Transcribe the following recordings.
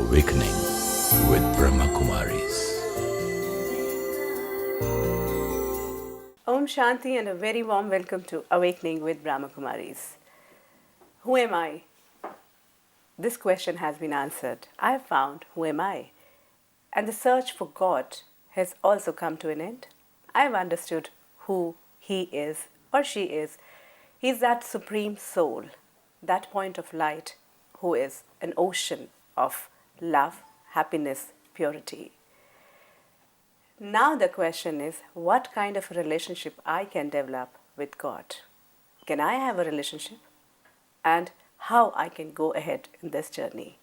Awakening with Brahma Kumaris. Om Shanti and a very warm welcome to Awakening with Brahma Kumaris. Who am I? This question has been answered. I have found who am I? And the search for God has also come to an end. I have understood who He is or she is. He is that supreme soul, that point of light who is an ocean of love, happiness, purity. Now the question is, what kind of a relationship I can develop with God? Can I have a relationship? And how I can go ahead in this journey?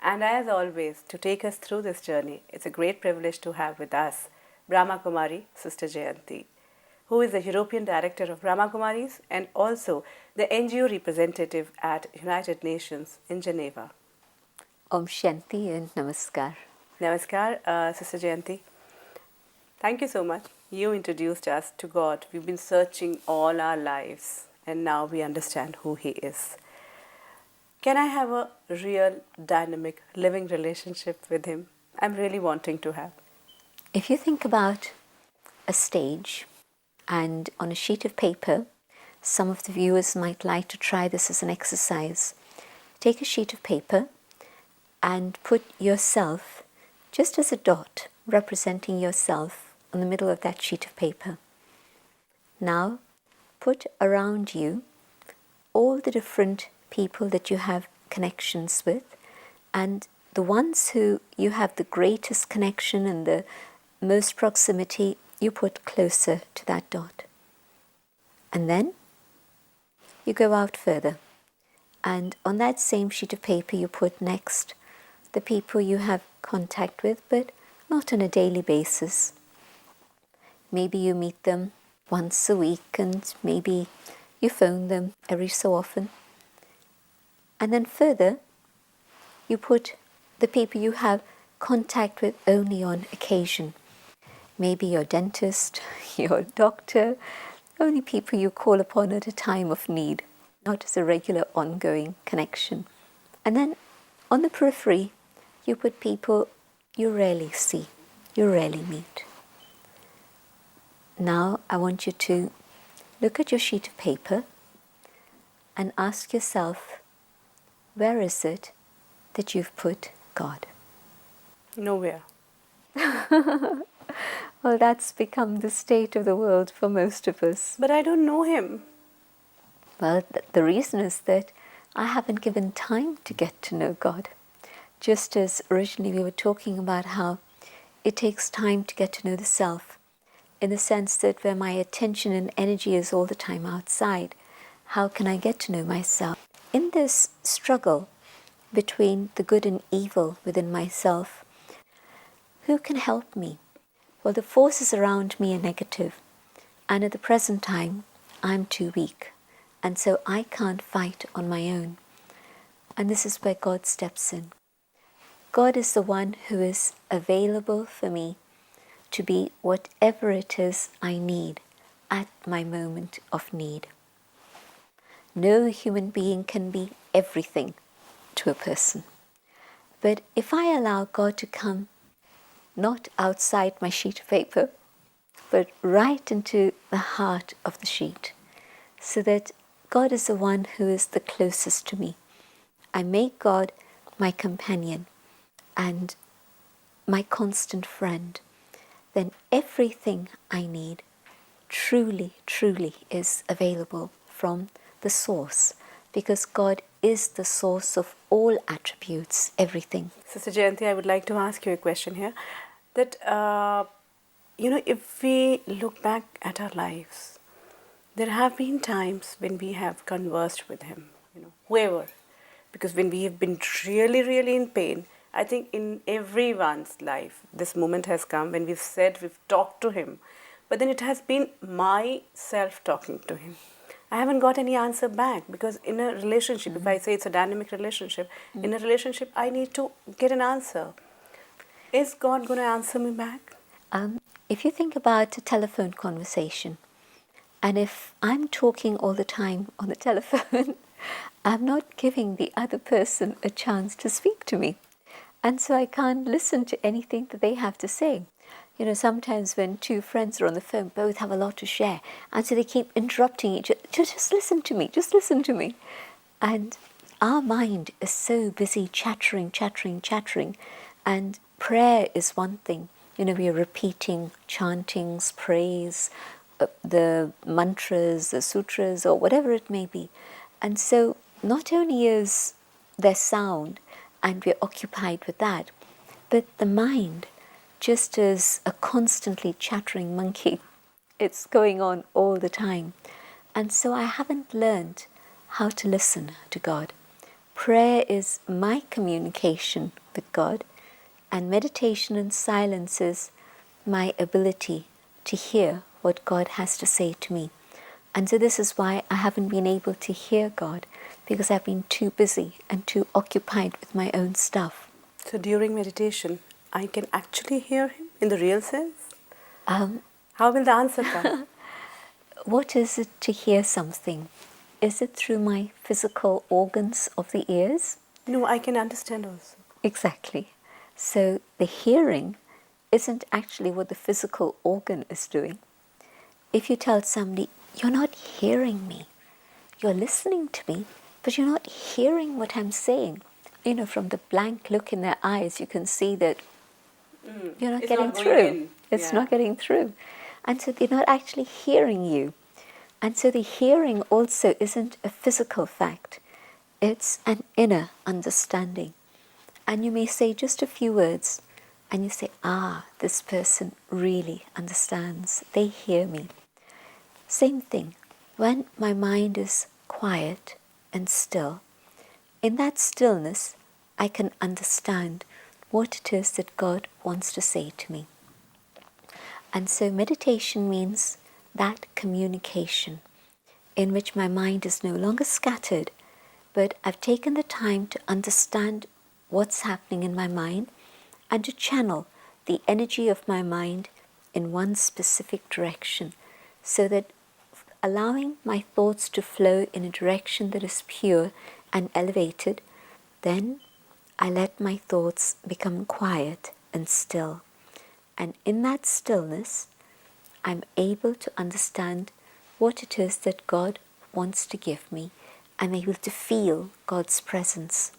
And as always, to take us through this journey, it's a great privilege to have with us Brahma Kumari, Sister Jayanti, who is the European Director of Brahma Kumaris and also the NGO representative at United Nations in Geneva. Om Shanti and Namaskar. Namaskar, Sister Jayanti. Thank you so much. You introduced us to God. We've been searching all our lives and now we understand who He is. Can I have a real, dynamic, living relationship with Him? I'm really wanting to have. If you think about a stage and on a sheet of paper, some of the viewers might like to try this as an exercise. Take a sheet of paper and put yourself just as a dot representing yourself in the middle of that sheet of paper. Now put around you all the different people that you have connections with, and the ones who you have the greatest connection and the most proximity you put closer to that dot. And then you go out further, and on that same sheet of paper you put next the people you have contact with but not on a daily basis. Maybe you meet them once a week and maybe you phone them every so often. And then further, you put the people you have contact with only on occasion. Maybe your dentist, your doctor, only people you call upon at a time of need, not as a regular ongoing connection. And then on the periphery, you put people you rarely see, you rarely meet. Now I want you to look at your sheet of paper and ask yourself, where is it that you've put God? Nowhere. Well, that's become the state of the world for most of us. But I don't know Him. Well, the reason is that I haven't given time to get to know God. Just as originally we were talking about how it takes time to get to know the self, in the sense that where my attention and energy is all the time outside, how can I get to know myself? In this struggle between the good and evil within myself, who can help me? Well, the forces around me are negative, and at the present time, I'm too weak, and so I can't fight on my own. And this is where God steps in. God is the one who is available for me to be whatever it is I need at my moment of need. No human being can be everything to a person. But if I allow God to come not outside my sheet of paper, but right into the heart of the sheet, so that God is the one who is the closest to me, I make God my companion and my constant friend, then everything I need truly, truly is available from the source, because God is the source of all attributes, everything. Sister Jayanti, I would like to ask you a question here. That, if we look back at our lives, there have been times when we have conversed with Him, whoever. Because when we have been really, really in pain, I think in everyone's life, this moment has come when we've talked to Him. But then it has been myself talking to Him. I haven't got any answer back, because in a relationship, if I say it's a dynamic relationship, in a relationship, I need to get an answer. Is God going to answer me back? If you think about a telephone conversation, and if I'm talking all the time on the telephone, I'm not giving the other person a chance to speak to me. And so I can't listen to anything that they have to say. You know, sometimes when two friends are on the phone, both have a lot to share. And so they keep interrupting each other. Just listen to me, just listen to me. And our mind is so busy chattering. And prayer is one thing. You know, we are repeating chantings, praise, the mantras, the sutras, or whatever it may be. And so not only is there sound, and we're occupied with that, but the mind just is a constantly chattering monkey. It's going on all the time. And so I haven't learned how to listen to God. Prayer is my communication with God, and meditation and silence is my ability to hear what God has to say to me. And so this is why I haven't been able to hear God, because I've been too busy and too occupied with my own stuff. So during meditation, I can actually hear him in the real sense? How will the answer come? What is it to hear something? Is it through my physical organs of the ears? No, I can understand also. Exactly. So the hearing isn't actually what the physical organ is doing. If you tell somebody, you're not hearing me, you're listening to me, but you're not hearing what I'm saying. You know, from the blank look in their eyes, you can see that you're not getting through. It's not getting through. And so they're not actually hearing you. And so the hearing also isn't a physical fact. It's an inner understanding. And you may say just a few words, and you say, this person really understands. They hear me. Same thing. When my mind is quiet and still, in that stillness, I can understand what it is that God wants to say to me. And so meditation means that communication in which my mind is no longer scattered, but I've taken the time to understand what's happening in my mind and to channel the energy of my mind in one specific direction, so that allowing my thoughts to flow in a direction that is pure and elevated, then I let my thoughts become quiet and still. And in that stillness, I'm able to understand what it is that God wants to give me. I'm able to feel God's presence.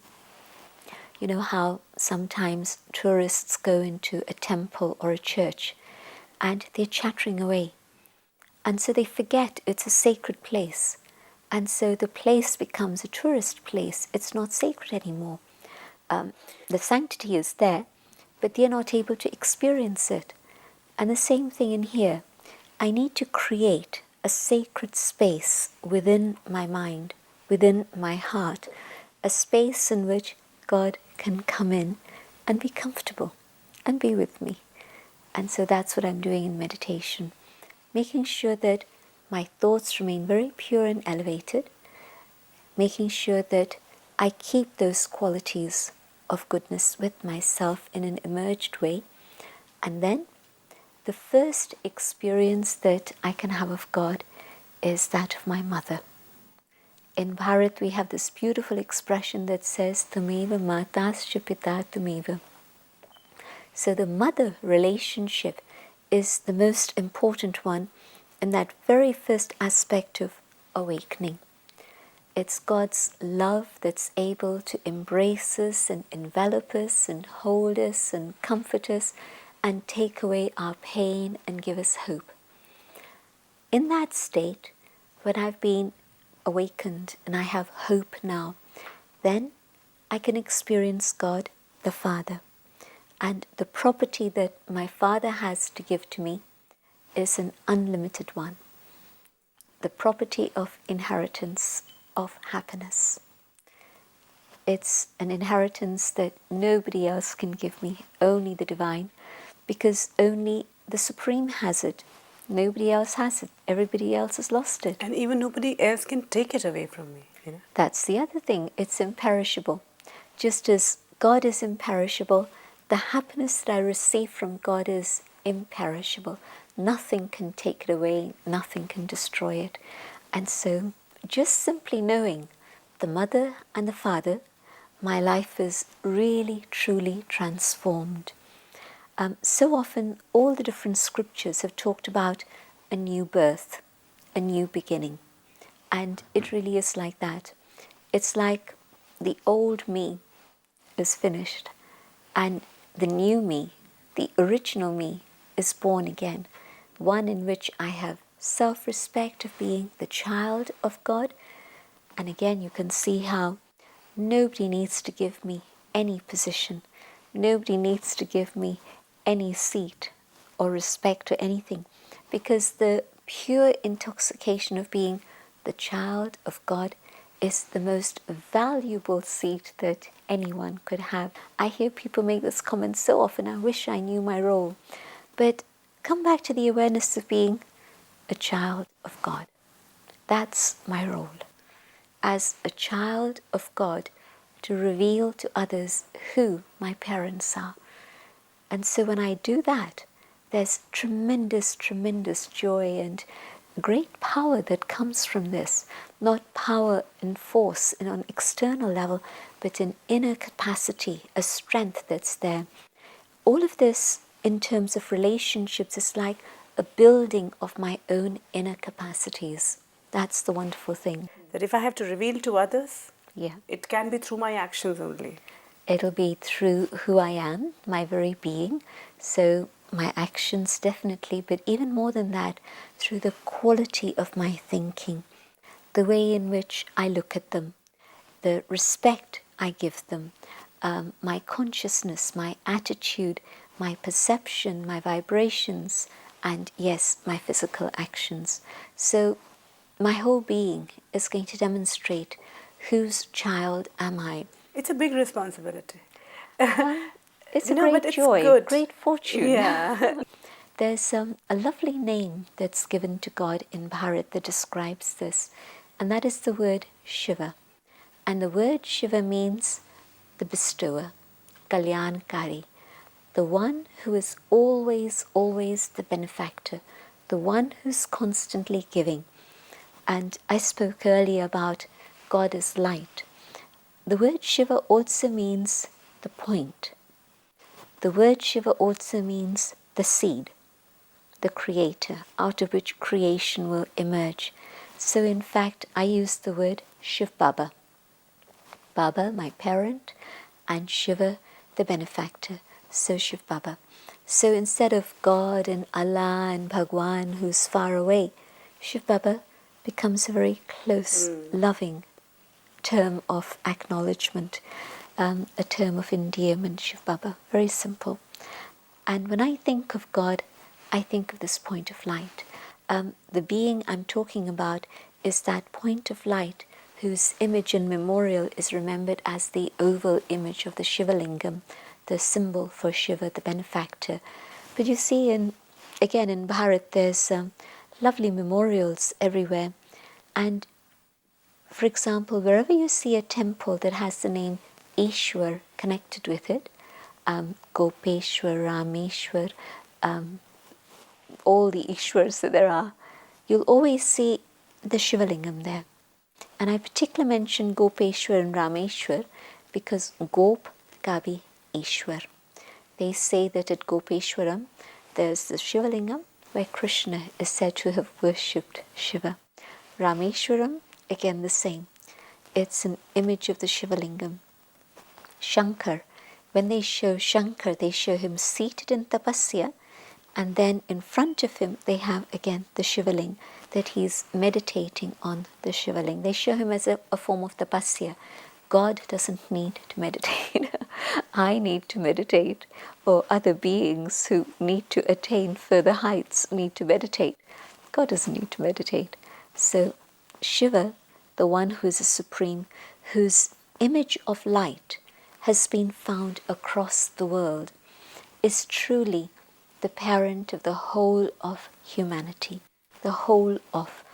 You know how sometimes tourists go into a temple or a church and they're chattering away. And so they forget it's a sacred place. And so the place becomes a tourist place. It's not sacred anymore. The sanctity is there, but they're not able to experience it. And the same thing in here. I need to create a sacred space within my mind, within my heart, a space in which God can come in and be comfortable and be with me. And so that's what I'm doing in meditation, making sure that my thoughts remain very pure and elevated, making sure that I keep those qualities of goodness with myself in an emerged way. And then the first experience that I can have of God is that of my mother. In Bharat, we have this beautiful expression that says, Tumeva matascha pita tumeva. So the mother relationship is the most important one in that very first aspect of awakening. It's God's love that's able to embrace us and envelop us and hold us and comfort us and take away our pain and give us hope. In that state, when I've been awakened and I have hope now, then I can experience God the Father. And the property that my Father has to give to me is an unlimited one. The property of inheritance of happiness. It's an inheritance that nobody else can give me, only the divine, because only the Supreme has it. Nobody else has it. Everybody else has lost it. And even nobody else can take it away from me. You know? That's the other thing. It's imperishable. Just as God is imperishable, the happiness that I receive from God is imperishable. Nothing can take it away. Nothing can destroy it. And so just simply knowing the mother and the father my life is really, truly transformed. So often, all the different scriptures have talked about a new birth, a new beginning. And it really is like that. It's like the old me is finished and the new me, the original me, is born again. One in which I have self-respect of being the child of God. And again, you can see how nobody needs to give me any position. Nobody needs to give me any seat or respect or anything, because the pure intoxication of being the child of God is the most valuable seat that anyone could have. I hear people make this comment so often, I wish I knew my role. But come back to the awareness of being a child of God. That's my role. As a child of God, to reveal to others who my parents are. And so when I do that, there's tremendous, tremendous joy and great power that comes from this. Not power and force on an external level, but an inner capacity, a strength that's there. All of this in terms of relationships is like a building of my own inner capacities. That's the wonderful thing. That if I have to reveal to others, Yeah. it can be through my actions only. It'll be through who I am, my very being. So my actions definitely, but even more than that, through the quality of my thinking, the way in which I look at them, the respect I give them, my consciousness, my attitude, my perception, my vibrations, and yes, my physical actions. So my whole being is going to demonstrate whose child am I. It's a big responsibility. It's a No, great but it's joy, good. great fortune. Yeah. There's a lovely name that's given to God in Bharat that describes this, and that is the word Shiva. And the word Shiva means the bestower, Kalyankari, the one who is always, always the benefactor, the one who's constantly giving. And I spoke earlier about God as light. The word Shiva also means the point. The word Shiva also means the seed, the creator, out of which creation will emerge. So in fact, I use the word Shiv Baba. Baba, my parent, and Shiva, the benefactor. So Shiv Baba. So instead of God and Allah and Bhagwan who's far away, Shiv Baba becomes a very close, loving term of acknowledgement, a term of endearment, Shiv Baba. Very simple. And when I think of God, I think of this point of light. The being I'm talking about is that point of light whose image and memorial is remembered as the oval image of the Shivalingam, the symbol for Shiva, the benefactor. But you see, again in Bharat, there's lovely memorials everywhere. And for example, wherever you see a temple that has the name Ishwar connected with it, Gopeshwar, Rameshwar, all the Ishwars that there are, you'll always see the Shivalingam there. And I particularly mention Gopeshwar and Rameshwar because Gop Kabi Ishwar. They say that at Gopeshwaram there's the Shivalingam where Krishna is said to have worshipped Shiva. Rameshwaram, again the same. It's an image of the Shivalingam. Shankar, when they show Shankar, they show him seated in tapasya, and then in front of him they have again the Shivaling, that he's meditating on the Shivaling. They show him as a form of tapasya. God doesn't need to meditate. I need to meditate, or other beings who need to attain further heights need to meditate. God doesn't need to meditate. So Shiva, the one who is a supreme, whose image of light has been found across the world, is truly the parent of the whole of humanity, the whole of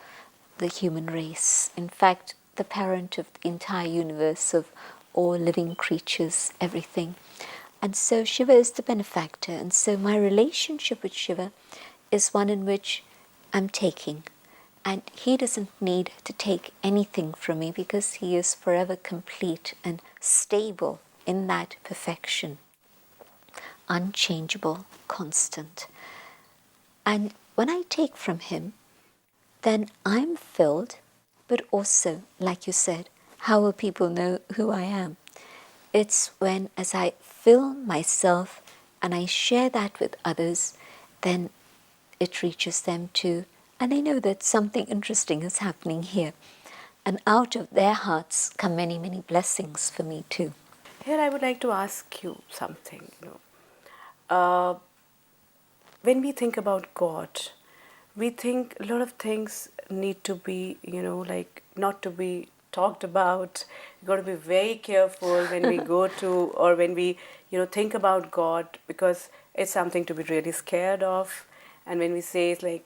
the human race. In fact, the parent of the entire universe, of all living creatures, everything. And so Shiva is the benefactor. And so my relationship with Shiva is one in which I'm taking. And He doesn't need to take anything from me because He is forever complete and stable in that perfection, unchangeable, constant. And when I take from Him, then I'm filled, but also, like you said, how will people know who I am? It's when, as I fill myself and I share that with others, then it reaches them too. And they know that something interesting is happening here. And out of their hearts come many, many blessings for me too. Here I would like to ask you something. When we think about God, we think a lot of things need to be, like not to be talked about. We've got to be very careful when we go to, or when we, think about God, because it's something to be really scared of. And when we say it's like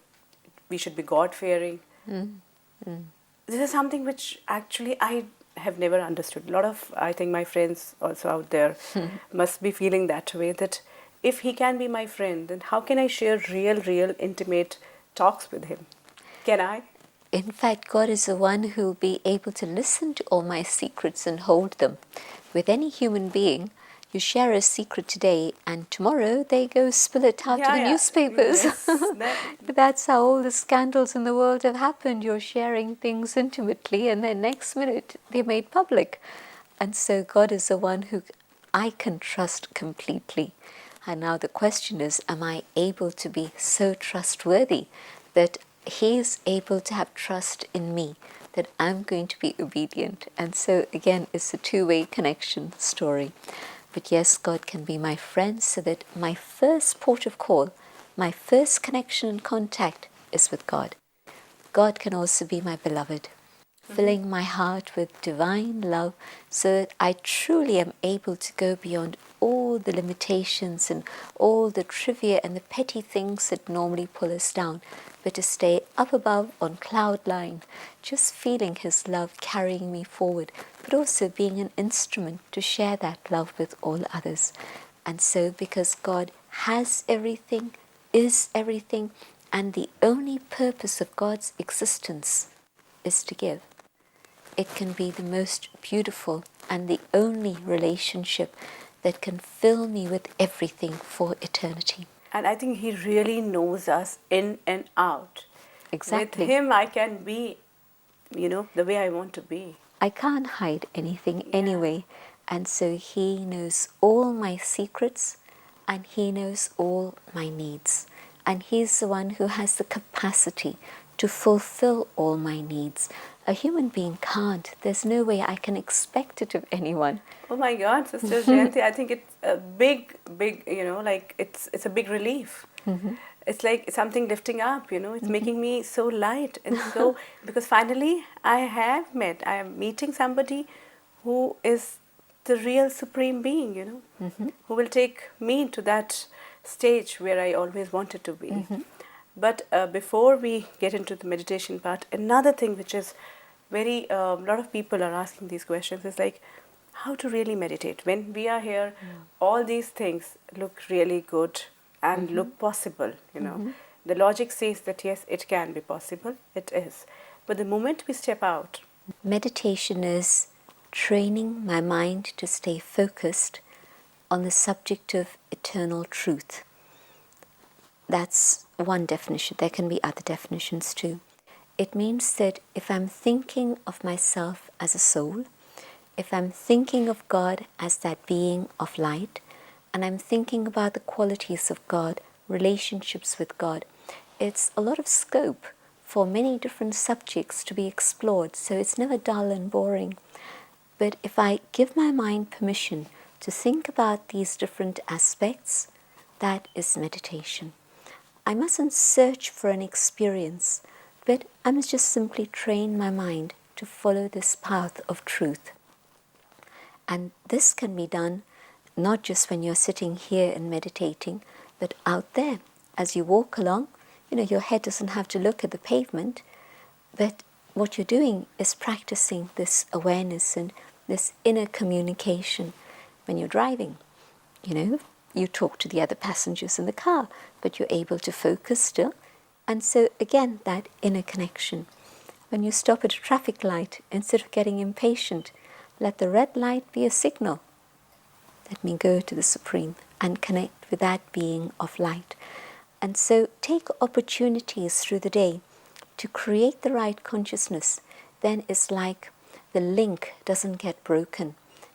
we should be God-fearing, this is something which actually I have never understood. A lot of, I think, my friends also out there must be feeling that way, that if He can be my friend, then how can I share real, intimate talks with Him? Can I? In fact, God is the one who will be able to listen to all my secrets and hold them. With any human being, you share a secret today and tomorrow they go spill it out in the newspapers. Yes, That's how all the scandals in the world have happened. You're sharing things intimately and then next minute they're made public. And so God is the one who I can trust completely. And now the question is, am I able to be so trustworthy that He is able to have trust in me, that I'm going to be obedient? And so again, it's a two-way connection story. But yes, God can be my friend, so that my first port of call, my first connection and contact is with God. God can also be my beloved, filling my heart with divine love, so that I truly am able to go beyond all the limitations and all the trivia and the petty things that normally pull us down, but to stay up above on cloud nine, just feeling His love carrying me forward, but also being an instrument to share that love with all others. And so, because God has everything, is everything, and the only purpose of God's existence is to give, it can be the most beautiful and the only relationship that can fill me with everything for eternity. And I think He really knows us in and out. Exactly. With Him, I can be, the way I want to be. I can't hide anything anyway. And so He knows all my secrets and He knows all my needs. And He's the one who has the capacity to fulfill all my needs. A human being can't. There's no way I can expect it of anyone. Oh my God, Sister Jayanti, I think it's a big, like it's a big relief. It's like something lifting up, it's making me so light. And so, because finally I am meeting somebody who is the real supreme being, who will take me to that stage where I always wanted to be. But before we get into the meditation part, another thing which is very, a lot of people are asking these questions is like, how to really meditate. When we are here, all these things look really good and look possible, The logic says that yes, it can be possible, it is. But the moment we step out... Meditation is training my mind to stay focused on the subject of eternal truth. That's one definition. There can be other definitions too. It means that if I'm thinking of myself as a soul, if I'm thinking of God as that being of light, and I'm thinking about the qualities of God, relationships with God, it's a lot of scope for many different subjects to be explored, so it's never dull and boring. But if I give my mind permission to think about these different aspects, that is meditation. I mustn't search for an experience, but I must just simply train my mind to follow this path of truth. And this can be done not just when you're sitting here and meditating, but out there. As you walk along, your head doesn't have to look at the pavement, but what you're doing is practicing this awareness and this inner communication. When you're driving, you talk to the other passengers in the car, but you're able to focus still. And so again, that inner connection. When you stop at a traffic light, instead of getting impatient, let the red light be a signal. Let me go to the Supreme and connect with that being of light. And so take opportunities through the day to create the right consciousness. Then it's like the link doesn't get broken.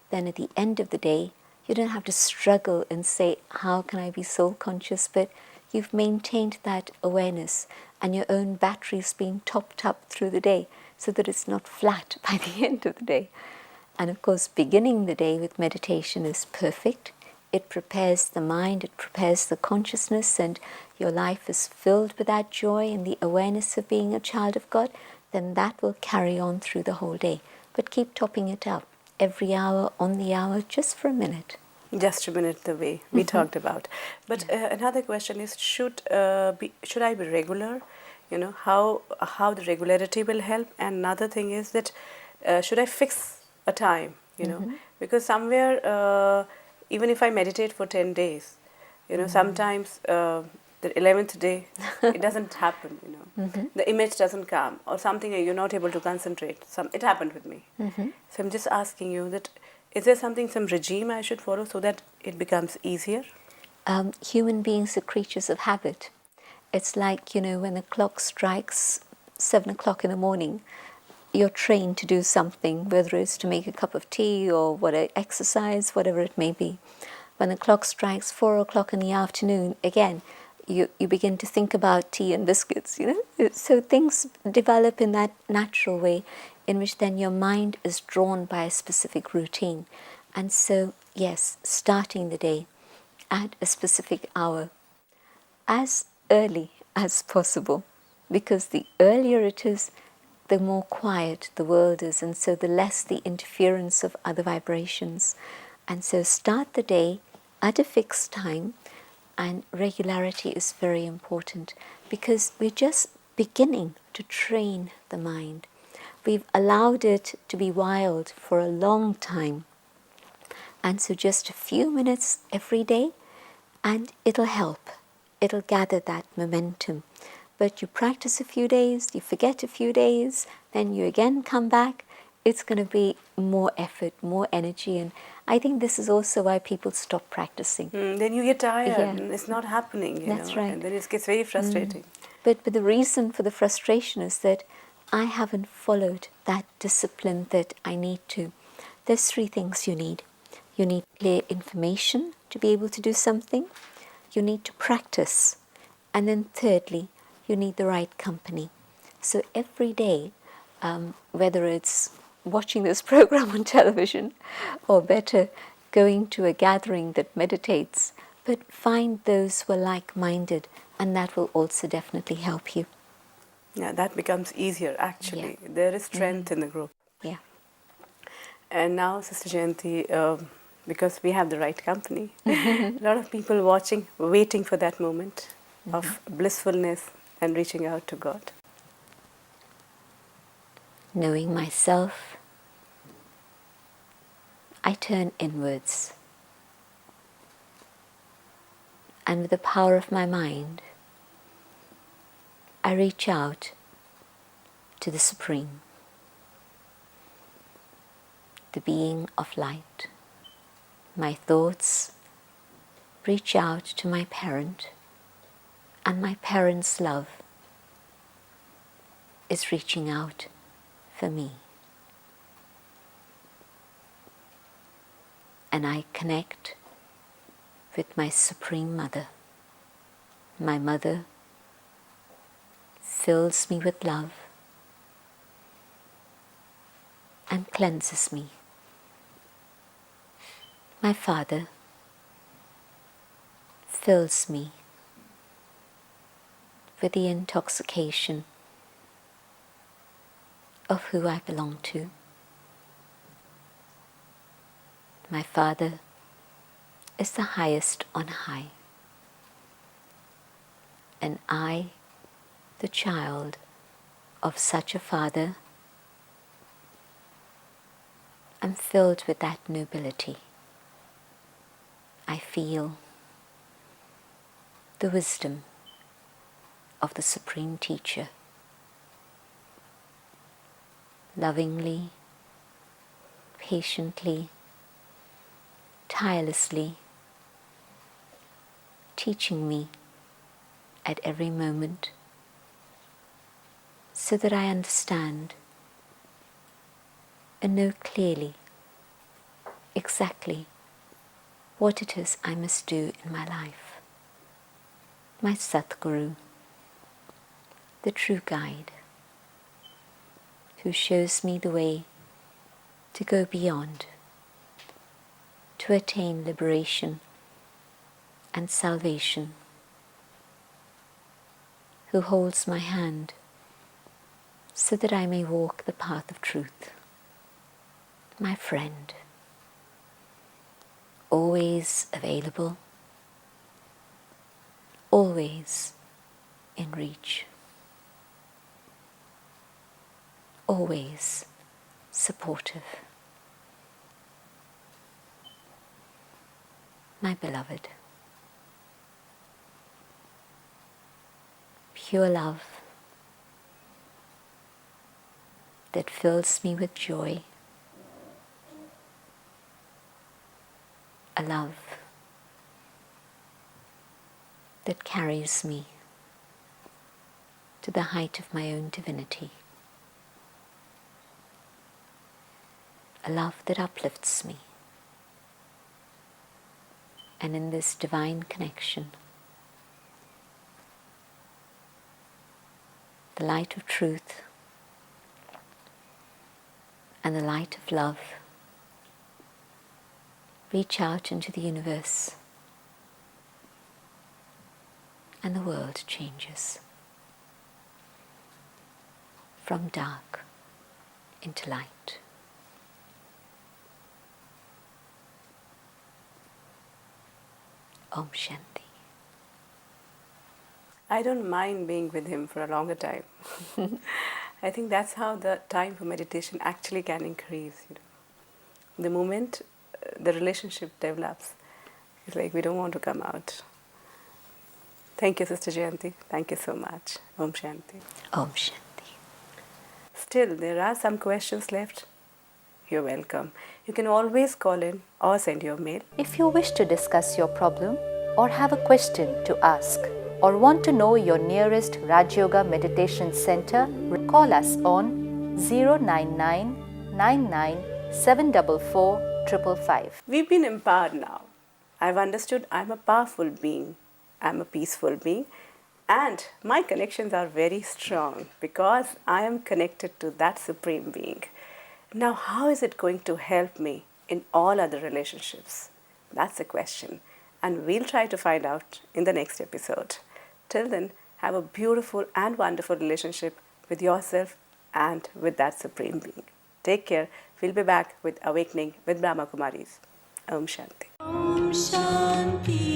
Then at the end of the day, you don't have to struggle and say, how can I be soul conscious? But you've maintained that awareness and your own battery is being topped up through the day so that it's not flat by the end of the day. And of course, beginning the day with meditation is perfect. It prepares the mind, it prepares the consciousness, and your life is filled with that joy and the awareness of being a child of God. Then that will carry on through the whole day. But keep topping it up every hour, on the hour, just for a minute. Just a minute, the way we talked about. But another question is, should I be regular? You know, how the regularity will help. And another thing is that should I fix a time? You know, because somewhere even if I meditate for 10 days, you know, sometimes the 11th day it doesn't happen. You know, the image doesn't come, or something you're not able to concentrate. It happened with me. So I'm just asking you that. Is there some regime I should follow so that it becomes easier? Human beings are creatures of habit. It's like, you know, when the clock strikes 7 o'clock in the morning, you're trained to do something, whether it's to make a cup of tea or exercise, whatever it may be. When the clock strikes 4 o'clock in the afternoon, again, you begin to think about tea and biscuits, you know. So things develop in that natural way in which then your mind is drawn by a specific routine. And so, yes, starting the day at a specific hour, as early as possible, because the earlier it is, the more quiet the world is, and so the less the interference of other vibrations. And so start the day at a fixed time, and regularity is very important because we're just beginning to train the mind. We've allowed it to be wild for a long time. And so just a few minutes every day, and it'll help. It'll gather that momentum. But you practice a few days, you forget a few days, then you again come back. It's going to be more effort, more energy. And I think this is also why people stop practicing. Then you get tired and it's not happening. That's right. And then it gets very frustrating. But the reason for the frustration is that I haven't followed that discipline that I need to. There's 3 things you need. You need clear information to be able to do something. You need to practice. And then thirdly, you need the right company. So every day, whether it's watching this program on television or better, going to a gathering that meditates, but find those who are like-minded, and that will also definitely help you. Yeah, that becomes easier actually. Yeah. There is strength in the group. Yeah. And now, Sister Jayanti, because we have the right company, a lot of people watching, waiting for that moment of blissfulness and reaching out to God. Knowing myself, I turn inwards. And with the power of my mind, I reach out to the Supreme, the being of light. My thoughts reach out to my parent, and my parent's love is reaching out for me. And I connect with my Supreme Mother. My mother fills me with love and cleanses me. My father fills me with the intoxication of who I belong to. My father is the highest on high, and I, the child of such a father, am filled with that nobility. I feel the wisdom of the Supreme Teacher, lovingly, patiently, tirelessly, teaching me at every moment so that I understand and know clearly exactly what it is I must do in my life. My Satguru, the true guide, who shows me the way to go beyond, to attain liberation and salvation, who holds my hand so that I may walk the path of truth. My friend, always available, always in reach, always supportive. My beloved, pure love that fills me with joy, a love that carries me to the height of my own divinity, a love that uplifts me. And in this divine connection, the light of truth and the light of love reach out into the universe, and the world changes from dark into light. Om Shanti. I don't mind being with him for a longer time. I think that's how the time for meditation actually can increase. The moment the relationship develops, it's like we don't want to come out. Thank you, Sister Jayanti. Thank you so much. Om Shanti. Om Shanti. Still, there are some questions left. You're welcome. You can always call in or send your mail. If you wish to discuss your problem or have a question to ask or want to know your nearest Rajyoga Meditation Center, call us on 099 99 744 555. We've been empowered now. I've understood I'm a powerful being. I'm a peaceful being. And my connections are very strong because I am connected to that Supreme Being. Now, how is it going to help me in all other relationships? That's the question. And we'll try to find out in the next episode. Till then, have a beautiful and wonderful relationship with yourself and with that Supreme Being. Take care. We'll be back with Awakening with Brahma Kumaris. Om Shanti. Om Shanti.